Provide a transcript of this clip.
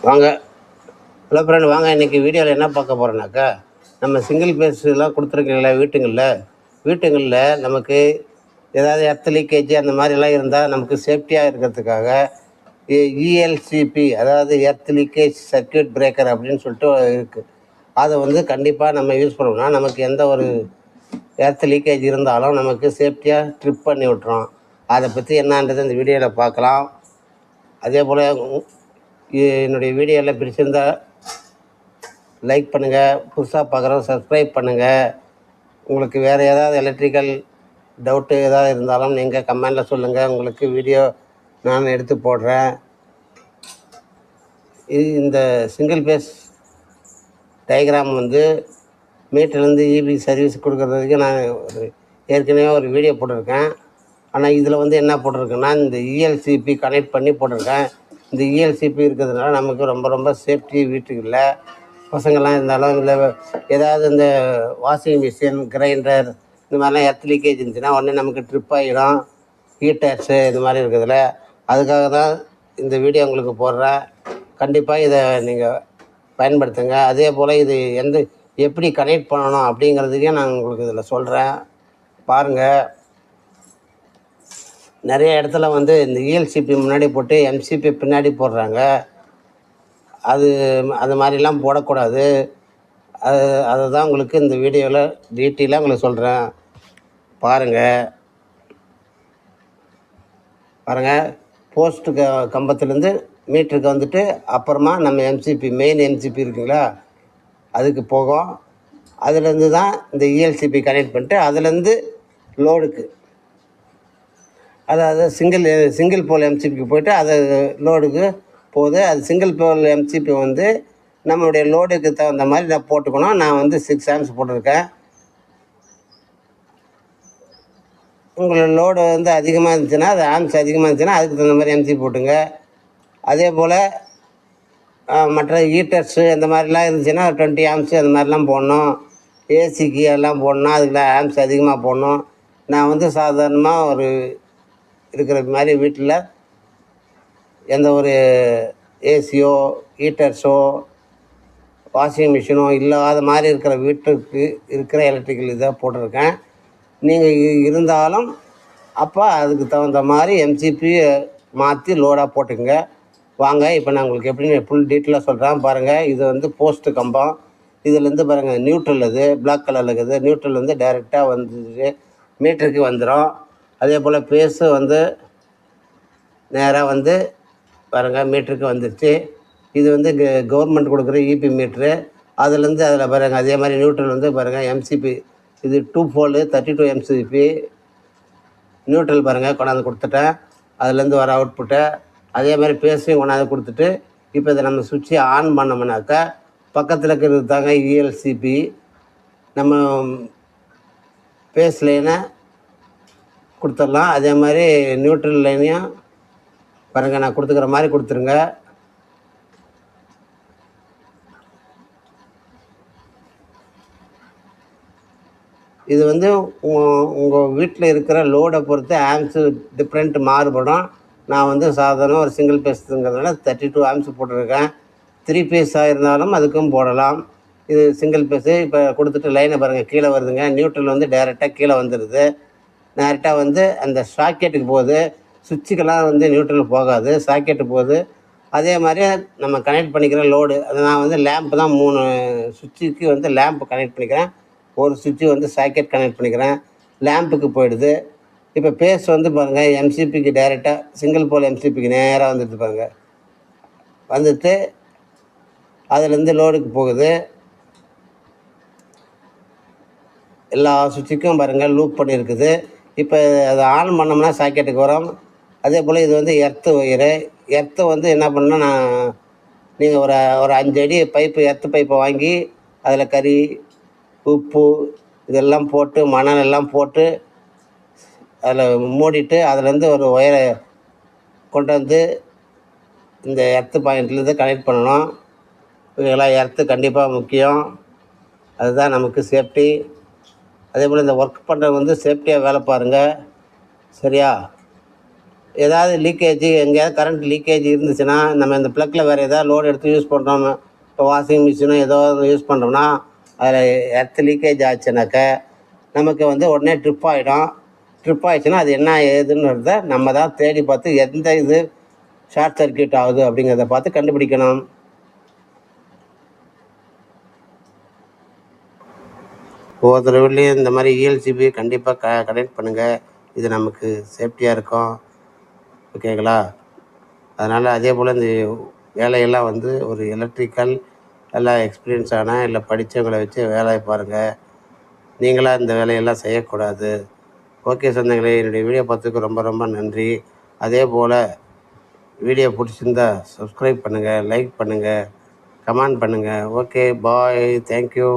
வாங்க. Hello friend, வாங்க. இன்றைக்கி வீடியோவில் என்ன பார்க்க போகிறோன்னாக்கா, நம்ம சிங்கிள் பேஸ்லாம் கொடுத்துருக்கீங்களா வீட்டுங்களில் நமக்கு ஏதாவது எர்த் லீக்கேஜ் அந்த மாதிரிலாம் இருந்தால் நமக்கு சேஃப்டியாக இருக்கிறதுக்காக இஎல்சிபி, அதாவது எர்த் லீக்கேஜ் சர்க்யூட் பிரேக்கர் அப்படின்னு சொல்லிட்டு இருக்குது. அதை வந்து கண்டிப்பாக நம்ம யூஸ் பண்ணோம்னா நமக்கு எந்த ஒரு எர்த் லீக்கேஜ் இருந்தாலும் நமக்கு சேஃப்டியாக ட்ரிப் பண்ணி விட்டுரும். அதை பற்றி என்னன்றது இந்த வீடியோவில் பார்க்கலாம். அதே போல் என்னுடைய வீடியோவில் பிடிச்சிருந்தால் லைக் பண்ணுங்கள், புதுசாக பார்க்குறவங்க சப்ஸ்கிரைப் பண்ணுங்கள். உங்களுக்கு வேறு ஏதாவது எலக்ட்ரிக்கல் டவுட்டு ஏதாவது இருந்தாலும் நீங்கள் கமெண்டில் சொல்லுங்கள். உங்களுக்கு வீடியோ நான் எடுத்து போடுறேன். இந்த சிங்கிள் பேஸ் டயக்ராம் வந்து மீட்டர்லேருந்து இபி சர்வீஸ் கொடுக்குறதுக்கு நான் ஏற்கனவே ஒரு வீடியோ போட்டிருக்கேன். ஆனால் இதில் வந்து என்ன போட்டிருக்கேன்னா, இந்த இஎல்சிபி கனெக்ட் பண்ணி போட்டிருக்கேன். இந்த இஎல்சிபி இருக்கிறதுனால நமக்கு ரொம்ப ரொம்ப சேஃப்டி. வீட்டுக்குள்ள பசங்கள்லாம் இருந்தாலும் இல்லை, ஏதாவது இந்த வாஷிங் மிஷின், கிரைண்டர் இந்த மாதிரிலாம் எர்த் லீக்கேஜ் இருந்துச்சுன்னா உடனே நமக்கு ட்ரிப் ஆகிடும். ஹீட்டர்ஸு இது மாதிரி இருக்கிறதுல அதுக்காக தான் இந்த வீடியோ உங்களுக்கு போடுறேன். கண்டிப்பாக இதை நீங்கள் பயன்படுத்துங்க. அதே போல் இது எப்படி கனெக்ட் பண்ணணும் அப்படிங்கிறதுக்கே நான் உங்களுக்கு இதில் சொல்கிறேன். பாருங்கள், நிறைய இடத்துல வந்து இந்த இஎல்சிபி முன்னாடி போட்டு எம்சிபி பின்னாடி போடுறாங்க. அது மாதிரிலாம் போடக்கூடாது. அதை தான் உங்களுக்கு இந்த வீடியோவில் டீட்டெயிலாக உங்களுக்கு சொல்கிறேன். பாருங்கள், போஸ்ட்டு கம்பத்துலேருந்து மீட்டருக்கு வந்துட்டு அப்புறமா நம்ம எம்சிபி, மெயின் எம்சிபி இருக்குங்களா, அதுக்கு போகும். அதுலேருந்து தான் இந்த இஎல்சிபி கனெக்ட் பண்ணிட்டு அதுலேருந்து லோடுக்கு, அதாவது சிங்கிள் போல் எம்சிபிக்கு போய்ட்டு அது லோடுக்கு போகுது. அது சிங்கிள் போல் எம்சிபி வந்து நம்மளுடைய லோடுக்கு தகுந்த மாதிரி நான் போட்டுக்கணும். நான் வந்து 6 ஆம்ஸ் போட்டிருக்கேன். உங்களோட லோடு வந்து அதிகமாக இருந்துச்சுன்னா, அது ஆம்ஸ் அதிகமாக இருந்துச்சுன்னா அதுக்கு தகுந்த மாதிரி எம்சிபி போட்டுங்க. அதே போல் மற்ற ஹீட்டர்ஸு அந்த மாதிரிலாம் இருந்துச்சுன்னா 20 ஆம்ஸு அந்த மாதிரிலாம் போடணும். ஏசிக்கு எல்லாம் போடணும், அதுக்கு ஆம்ஸ் அதிகமாக போடணும். நான் வந்து சாதாரணமாக ஒரு இருக்கிற மாதிரி வீட்டில் எந்த ஒரு ஏசியோ ஹீட்டர்ஸோ வாஷிங் மிஷினோ இல்லாத மாதிரி இருக்கிற வீட்டுக்கு இருக்கிற எலக்ட்ரிக்கல் இதை போட்டிருக்கேன். நீங்கள் இருந்தாலும் அப்போ அதுக்கு தகுந்த மாதிரி எம்சிபி மாற்றி லோடாக போட்டுக்கங்க. வாங்க, இப்போ நான் உங்களுக்கு எப்படின்னு ஃபுல் டீட்டெயிலாக சொல்கிறேன். பாருங்கள், இது வந்து போஸ்ட்டு கம்பம். இதுலேருந்து பாருங்கள், நியூட்ரல் இது பிளாக் கலரில் இருக்குது. நியூட்ரல் வந்து டைரெக்டாக வந்து மீட்டருக்கு வந்துடும். அதே போல் பேஸு வந்து நேராக வந்து பாருங்கள் மீட்டருக்கு வந்துடுச்சு. இது வந்து கவர்மெண்ட் கொடுக்குற இபி மீட்ரு. அதுலேருந்து அதில் பாருங்கள், அதே மாதிரி நியூட்ரல் வந்து பாருங்கள் எம்சிபி. இது 2 போல் 32 எம்சிபி நியூட்ரல் பாருங்கள் கொண்டாந்து கொடுத்துட்டேன். அதுலேருந்து வர அவுட்புட்டை அதே மாதிரி பேஸையும் கொண்டாந்து கொடுத்துட்டு, இப்போ இதை நம்ம சுவிட்சை ஆன் பண்ணோம்னாக்கா பக்கத்தில் இருக்கிறது தாங்க இஎல்சிபி. நம்ம பேஸ் லைனை கொடுத்துடலாம். அதே மாதிரி நியூட்ரல் லைனையும் பாருங்கள் நான் கொடுத்துக்கிற மாதிரி கொடுத்துருங்க. இது வந்து உங்கள் வீட்டில் இருக்கிற லோடை பொறுத்து ஆம்ஸு டிஃப்ரெண்ட் மாறுபடும். நான் வந்து சாதாரண ஒரு சிங்கிள் பேஸுங்கிறதுனால 32 ஆம்ஸ் போட்டிருக்கேன். 3 பேஸாக இருந்தாலும் அதுக்கும் போடலாம். இது சிங்கிள் பேஸு. இப்போ கொடுத்துட்டு லைனை பாருங்கள் கீழே வருதுங்க. நியூட்ரல் வந்து டைரெக்டாக கீழே வந்துடுது. டேரெக்டாக வந்து அந்த சாக்கெட்டுக்கு போகுது. சுவிட்சுக்கெல்லாம் வந்து நியூட்ரல் போகாது, சாக்கெட்டு போகுது. அதே மாதிரி நம்ம கனெக்ட் பண்ணிக்கிற லோடு, அது நான் வந்து லேம்ப்பு தான் 3 சுவிட்சுக்கு வந்து லேம்ப்பு கனெக்ட் பண்ணிக்கிறேன். ஒரு சுவிட்சு வந்து சாக்கெட் கனெக்ட் பண்ணிக்கிறேன், லேம்புக்கு போயிடுது. இப்போ பேஸ் வந்து பாருங்கள் எம்சிபிக்கு டைரெக்டாக சிங்கிள் போல் எம்சிபிக்கு நேராக வந்துட்டு பாருங்கள், வந்துட்டு அதுலேருந்து லோடுக்கு போகுது. எல்லா சுவிட்சுக்கும் பாருங்கள் லூப் பண்ணியிருக்குது. இப்போ அதை ஆன் பண்ணோம்னா சாக்கெட்டுக்கு வரும். அதே போல் இது வந்து எர்த்து ஒயரு. எர்த்தை வந்து என்ன பண்ணால், நான் நீங்கள் ஒரு 5 அடி பைப்பு, எர்த்து பைப்பை வாங்கி அதில் கறி, உப்பு இதெல்லாம் போட்டு மணல் எல்லாம் போட்டு அதில் மூடிட்டு அதுலேருந்து ஒரு ஒயரை கொண்டு வந்து இந்த எர்த்து பாயிண்ட்லேருந்து கனெக்ட் பண்ணணும். இதெல்லாம் எர்த்து கண்டிப்பாக முக்கியம். அதுதான் நமக்கு சேஃப்டி. அதே போல் இந்த ஒர்க் பண்ணுறவங்க வந்து சேஃப்டியாக வேலை பாருங்கள், சரியா? ஏதாவது லீக்கேஜ் எங்கேயாவது கரண்ட் லீக்கேஜ் இருந்துச்சுன்னா நம்ம இந்த ப்ளக்கில் வேறு ஏதாவது லோடு எடுத்து யூஸ் பண்ணுறோம். இப்போ வாஷிங் மிஷினோ ஏதோ யூஸ் பண்ணுறோம்னா அதில் எர்த் லீக்கேஜ் ஆச்சுனாக்க நமக்கு வந்து உடனே ட்ரிப் ஆகிடும். ட்ரிப் ஆகிடுச்சுன்னா அது என்ன ஏதுன்றத நம்ம தான் தேடி பார்த்து எந்த இது ஷார்ட் சர்க்கியூட் ஆகுது அப்படிங்கிறத பார்த்து கண்டுபிடிக்கணும். ஒவ்வொரு தடவைலையும் இந்த மாதிரி இஎல்சிபி கண்டிப்பாக கனெக்ட் பண்ணுங்கள். இது நமக்கு சேஃப்டியாக இருக்கும். ஓகேங்களா? அதனால் அதே போல் இந்த வேலையெல்லாம் வந்து ஒரு எலக்ட்ரிக்கல் எல்லாம் எக்ஸ்பீரியன்ஸான இல்லை படித்தவங்களை வச்சு வேலையை பாருங்கள். நீங்களாக இந்த வேலையெல்லாம் செய்யக்கூடாது. ஓகே சொந்தங்களே, என்னுடைய வீடியோ பார்த்ததுக்கு ரொம்ப ரொம்ப நன்றி. அதே போல் வீடியோ பிடிச்சிருந்தா சப்ஸ்கிரைப் பண்ணுங்கள், லைக் பண்ணுங்கள், கமெண்ட் பண்ணுங்கள். ஓகே, பாய், தேங்க்யூ.